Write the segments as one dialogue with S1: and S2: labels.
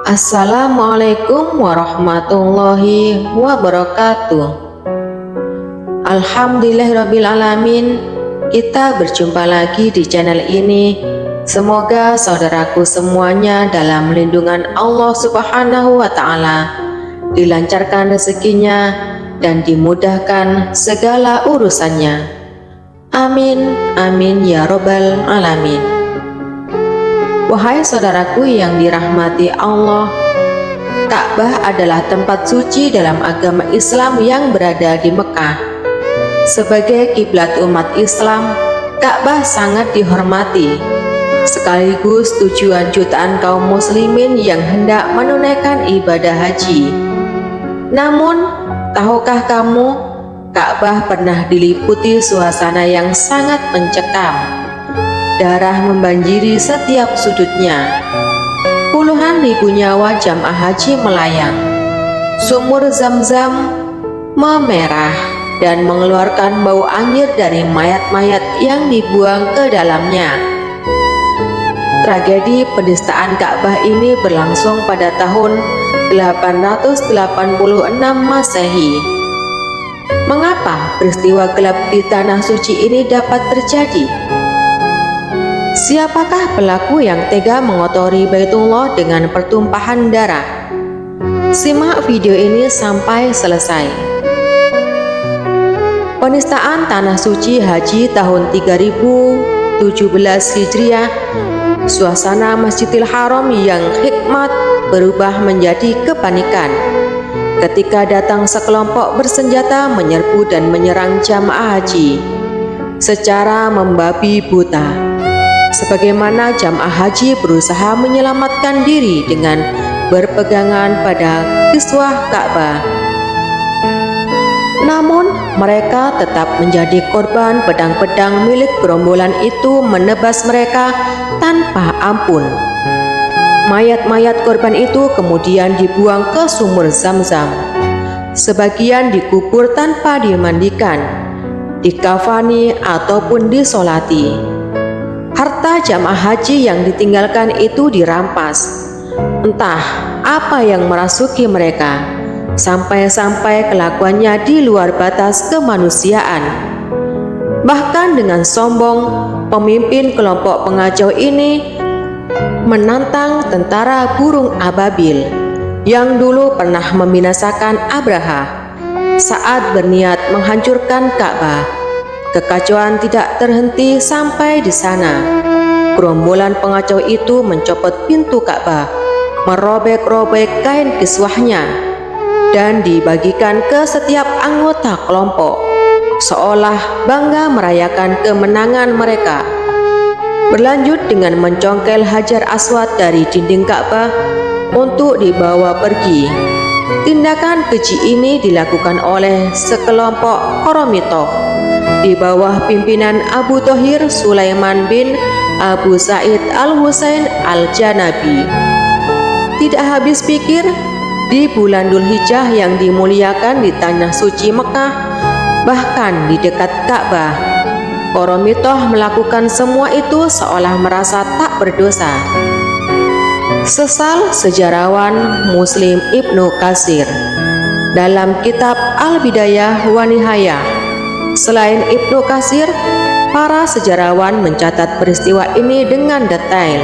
S1: Assalamualaikum warahmatullahi wabarakatuh. Alhamdulillahirrabbilalamin. Kita berjumpa lagi di channel ini. Semoga saudaraku semuanya dalam lindungan Allah Subhanahu wa Ta'ala, dilancarkan rezekinya dan dimudahkan segala urusannya. Amin, amin ya robbal alamin. Wahai saudaraku yang dirahmati Allah, Ka'bah adalah tempat suci dalam agama Islam yang berada di Mekah. Sebagai kiblat umat Islam, Ka'bah sangat dihormati, sekaligus tujuan jutaan kaum muslimin yang hendak menunaikan ibadah haji. Namun, tahukah kamu, Ka'bah pernah diliputi suasana yang sangat mencekam. Darah membanjiri setiap sudutnya. Puluhan ribu nyawa jamaah haji melayang. Sumur Zam-Zam memerah dan mengeluarkan bau anjir dari mayat-mayat yang dibuang ke dalamnya. Tragedi penistaan Ka'bah ini berlangsung pada tahun 886 Masehi. Mengapa peristiwa gelap di tanah suci ini dapat terjadi? Siapakah pelaku yang tega mengotori Baitullah dengan pertumpahan darah? Simak video ini sampai selesai. Penistaan tanah suci haji tahun 3017 Hijriah, suasana Masjidil Haram yang hikmat berubah menjadi kepanikan ketika datang sekelompok bersenjata menyerbu dan menyerang jamaah haji secara membabi buta. Sebagaimana jamaah haji berusaha menyelamatkan diri dengan berpegangan pada kiswah Ka'bah. Namun mereka tetap menjadi korban. Pedang-pedang milik gerombolan itu menebas mereka tanpa ampun. Mayat-mayat korban itu kemudian dibuang ke sumur Zam-Zam. Sebagian dikubur tanpa dimandikan, dikafani ataupun disolati. Harta jamaah haji yang ditinggalkan itu dirampas. Entah apa yang merasuki mereka, sampai-sampai kelakuannya di luar batas kemanusiaan. Bahkan dengan sombong, pemimpin kelompok pengacau ini menantang tentara burung ababil yang dulu pernah membinasakan Abraha saat berniat menghancurkan Ka'bah. Kekacauan tidak terhenti sampai di sana. Gerombolan pengacau itu mencopot pintu Ka'bah, merobek-robek kain kiswahnya, dan dibagikan ke setiap anggota kelompok, seolah bangga merayakan kemenangan mereka. Berlanjut dengan mencongkel Hajar Aswad dari dinding Ka'bah untuk dibawa pergi. Tindakan keji ini dilakukan oleh sekelompok Qoromitoh di bawah pimpinan Abu Thohir Sulaiman bin Abu Sa'id Al-Husain Al-Janabi. Tidak habis pikir, di bulan Dzulhijjah yang dimuliakan di tanah suci Mekah, bahkan di dekat Ka'bah, Qoromitoh melakukan semua itu seolah merasa tak berdosa. Sesal sejarawan Muslim Ibnu Katsir dalam kitab Al-Bidayah wa Nihayah. Selain Ibnu Katsir, para sejarawan mencatat peristiwa ini dengan detail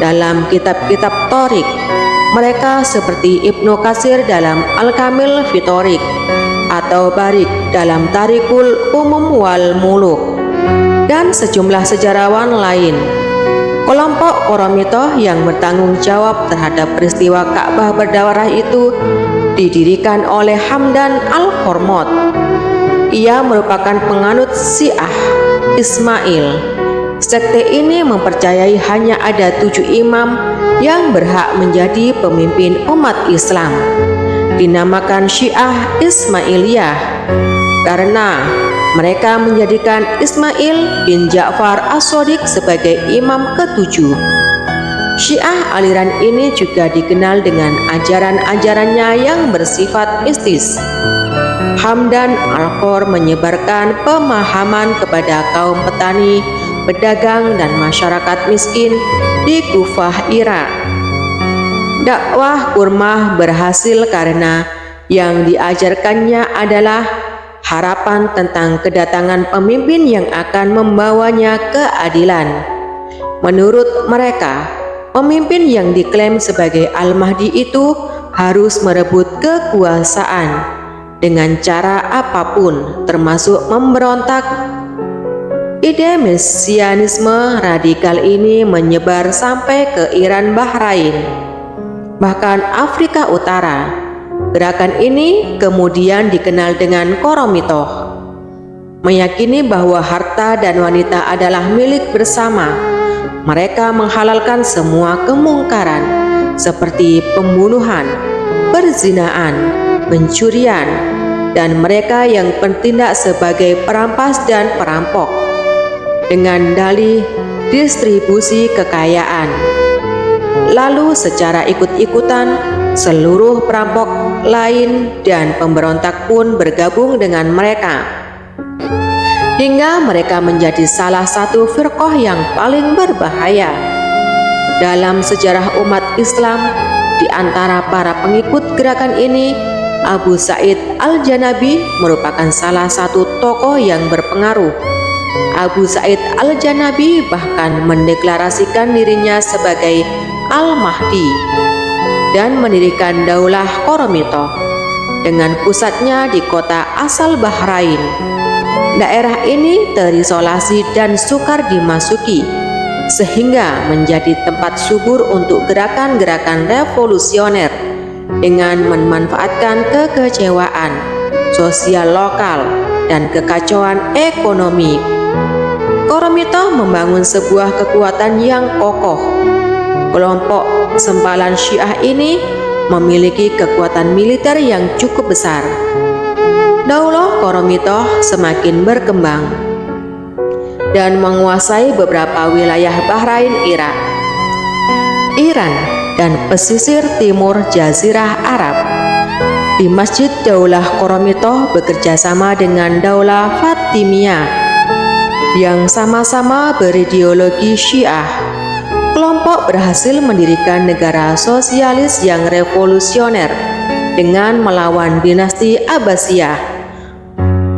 S1: dalam kitab-kitab Thoriq. Mereka seperti Ibnu Katsir dalam Al-Kamil fi Thoriq atau Barik dalam Tarikhul Umum wal Muluk, dan sejumlah sejarawan lain. Kelompok Qoromitoh yang bertanggung jawab terhadap peristiwa Ka'bah berdarah itu didirikan oleh Hamdan Al-Kormot. Ia merupakan penganut Syiah Ismail. Sekte ini mempercayai hanya ada 7 imam yang berhak menjadi pemimpin umat Islam. Dinamakan Syiah Ismailiyah karena mereka menjadikan Ismail bin Ja'far As-Shadiq sebagai imam ke-7. Syiah aliran ini juga dikenal dengan ajaran-ajarannya yang bersifat mistis. Hamdan Al-Qor menyebarkan pemahaman kepada kaum petani, pedagang, dan masyarakat miskin di Kufah, Irak. Dakwah kurma berhasil karena yang diajarkannya adalah harapan tentang kedatangan pemimpin yang akan membawanya keadilan. Menurut mereka, pemimpin yang diklaim sebagai Al-Mahdi itu harus merebut kekuasaan dengan cara apapun, termasuk memberontak. Ide mesianisme radikal ini menyebar sampai ke Iran, Bahrain, bahkan Afrika Utara. Gerakan ini kemudian dikenal dengan Koromitoh, meyakini bahwa harta dan wanita adalah milik bersama. Mereka menghalalkan semua kemungkaran seperti pembunuhan, perzinaan, pencurian, dan mereka yang bertindak sebagai perampas dan perampok dengan dalih distribusi kekayaan. Lalu secara ikut-ikutan seluruh perampok lain dan pemberontak pun bergabung dengan mereka, hingga mereka menjadi salah satu firqah yang paling berbahaya dalam sejarah umat Islam. Di antara para pengikut gerakan ini, Abu Sa'id Al-Janabi merupakan salah satu tokoh yang berpengaruh. Abu Sa'id Al-Janabi bahkan mendeklarasikan dirinya sebagai Al-Mahdi dan mendirikan Daulah Koromitoh dengan pusatnya di kota asal Bahrain. Daerah ini terisolasi dan sukar dimasuki, sehingga menjadi tempat subur untuk gerakan-gerakan revolusioner dengan memanfaatkan kekecewaan sosial lokal dan kekacauan ekonomi. Koromitoh membangun sebuah kekuatan yang kokoh. Kelompok sempalan Syiah ini memiliki kekuatan militer yang cukup besar. Daulah Koromitoh semakin berkembang dan menguasai beberapa wilayah Bahrain, Irak, Iran, dan pesisir timur Jazirah Arab. Di Masjid Daulah Koromitoh bekerja sama dengan Daulah Fatimiyah yang sama-sama berideologi Syiah. Kelompok berhasil mendirikan negara sosialis yang revolusioner dengan melawan dinasti Abbasiyah.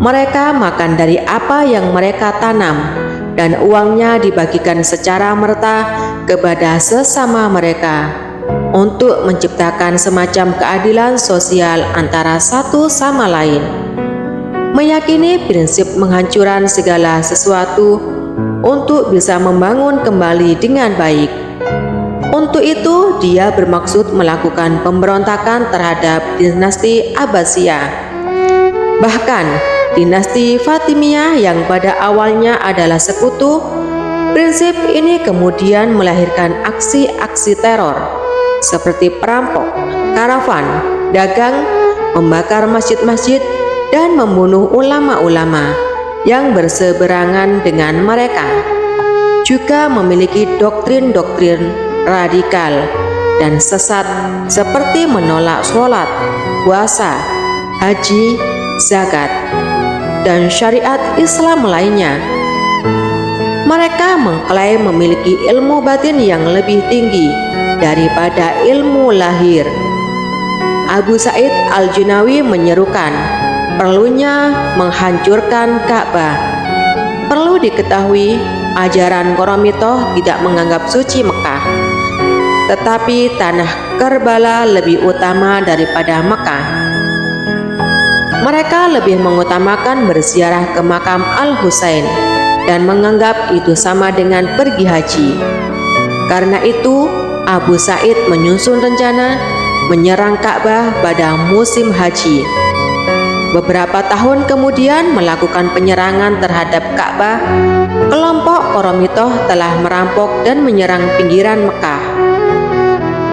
S1: Mereka makan dari apa yang mereka tanam, dan uangnya dibagikan secara merata kepada sesama mereka untuk menciptakan semacam keadilan sosial antara satu sama lain. Meyakini prinsip penghancuran segala sesuatu untuk bisa membangun kembali dengan baik. Untuk itu, dia bermaksud melakukan pemberontakan terhadap dinasti Abbasiyah. Bahkan, dinasti Fatimiyah yang pada awalnya adalah sekutu, prinsip ini kemudian melahirkan aksi-aksi teror seperti perampok, karavan, dagang, membakar masjid-masjid, dan membunuh ulama-ulama yang berseberangan dengan mereka. Juga memiliki doktrin-doktrin radikal dan sesat seperti menolak sholat, puasa, haji, zakat, dan syariat Islam lainnya. Mereka mengklaim memiliki ilmu batin yang lebih tinggi daripada ilmu lahir. Abu Sa'id Al-Junawi menyerukan perlunya menghancurkan Ka'bah. Perlu diketahui, ajaran Koromitoh tidak menganggap suci Mekah, tetapi tanah Karbala lebih utama daripada Mekah. Mereka lebih mengutamakan berziarah ke makam Al-Husain dan menganggap itu sama dengan pergi haji. Karena itu, Abu Sa'id menyusun rencana menyerang Ka'bah pada musim haji. Beberapa tahun kemudian melakukan penyerangan terhadap Ka'bah. Kelompok Koromitoh telah merampok dan menyerang pinggiran Mekah.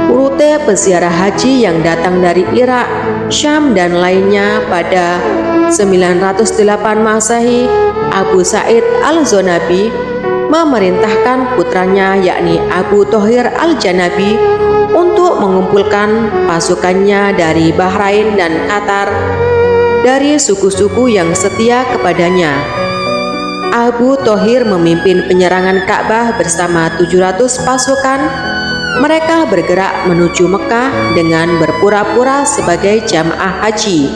S1: Rute peziarah haji yang datang dari Irak, Syam, dan lainnya pada 908 Masehi, Abu Sa'id Al-Zonabi memerintahkan putranya yakni Abu Thohir Al-Janabi untuk mengumpulkan pasukannya dari Bahrain dan Qatar, dari suku-suku yang setia kepadanya. Abu Thohir memimpin penyerangan Ka'bah bersama 700 pasukan. mereka bergerak menuju Mekah dengan berpura-pura sebagai jamaah haji.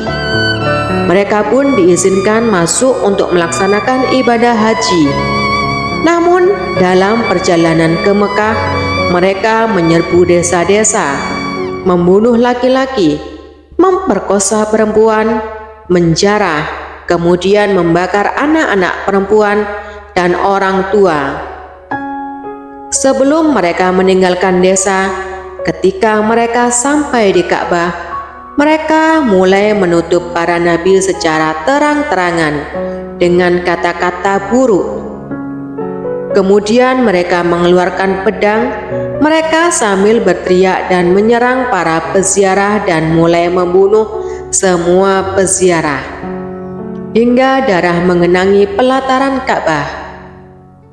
S1: Mereka pun diizinkan masuk untuk melaksanakan ibadah haji. Namun, dalam perjalanan ke Mekah, mereka menyerbu desa-desa, membunuh laki-laki, memperkosa perempuan, menjarah, kemudian membakar anak-anak perempuan dan orang tua. Sebelum mereka meninggalkan desa, ketika mereka sampai di Ka'bah, mereka mulai menuduh para nabi secara terang-terangan dengan kata-kata buruk. Kemudian mereka mengeluarkan pedang mereka sambil berteriak dan menyerang para peziarah dan mulai membunuh semua peziarah hingga darah mengenangi pelataran Ka'bah.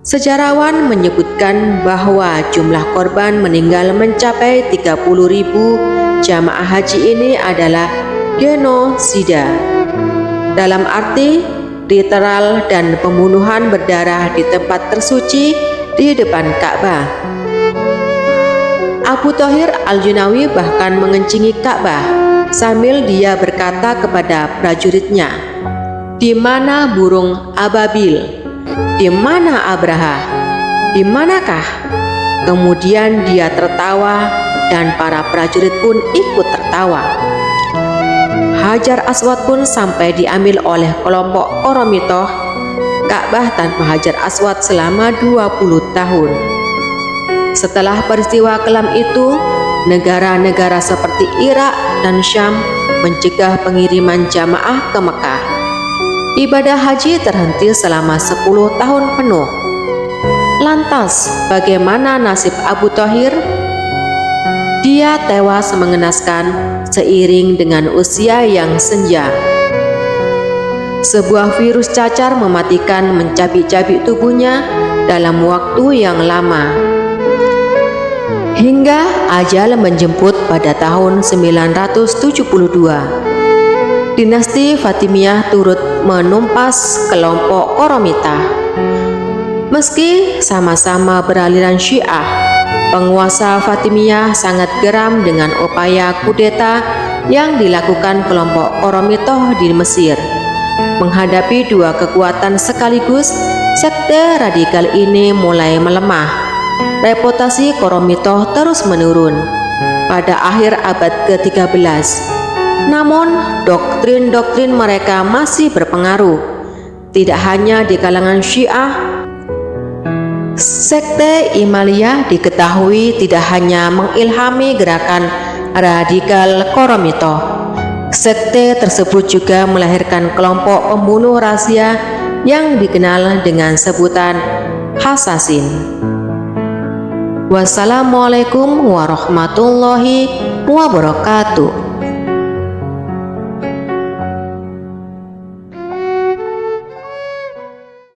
S1: Sejarawan menyebutkan bahwa jumlah korban meninggal mencapai 30.000 jamaah haji ini adalah genosida, dalam arti literal dan pembunuhan berdarah di tempat tersuci di depan Ka'bah. Abu Thahir Al-Junawi bahkan mengencingi Ka'bah sambil dia berkata kepada prajuritnya, "Di mana burung ababil? Di mana Abraha? Di manakah?" Kemudian dia tertawa dan para prajurit pun ikut tertawa. Hajar Aswad pun sampai diambil oleh kelompok Qoromitoh. Ka'bah tanpa Hajar Aswad selama 20 tahun. Setelah peristiwa kelam itu, negara-negara seperti Irak dan Syam mencegah pengiriman jamaah ke Mekah. Ibadah haji terhenti selama 10 tahun penuh. Lantas, bagaimana nasib Abu Thahir? Dia tewas mengenaskan seiring dengan usia yang senja. Sebuah virus cacar mematikan mencabik-cabik tubuhnya dalam waktu yang lama. Hingga ajal menjemput pada tahun 972. Dinasti Fatimiyah turut menumpas kelompok Qoromitah. Meski sama-sama beraliran Syiah, penguasa Fatimiyah sangat geram dengan upaya kudeta yang dilakukan kelompok Qoromitoh di Mesir. Menghadapi dua kekuatan sekaligus, sekte radikal ini mulai melemah. Reputasi Qoromitoh terus menurun pada akhir abad ke-13. Namun, doktrin-doktrin mereka masih berpengaruh, tidak hanya di kalangan Syiah. Sekte Imaliyah diketahui tidak hanya mengilhami gerakan radikal Qoromitoh. Sekte tersebut juga melahirkan kelompok pembunuh rahasia yang dikenal dengan sebutan Hasasin. Wassalamualaikum warahmatullahi wabarakatuh.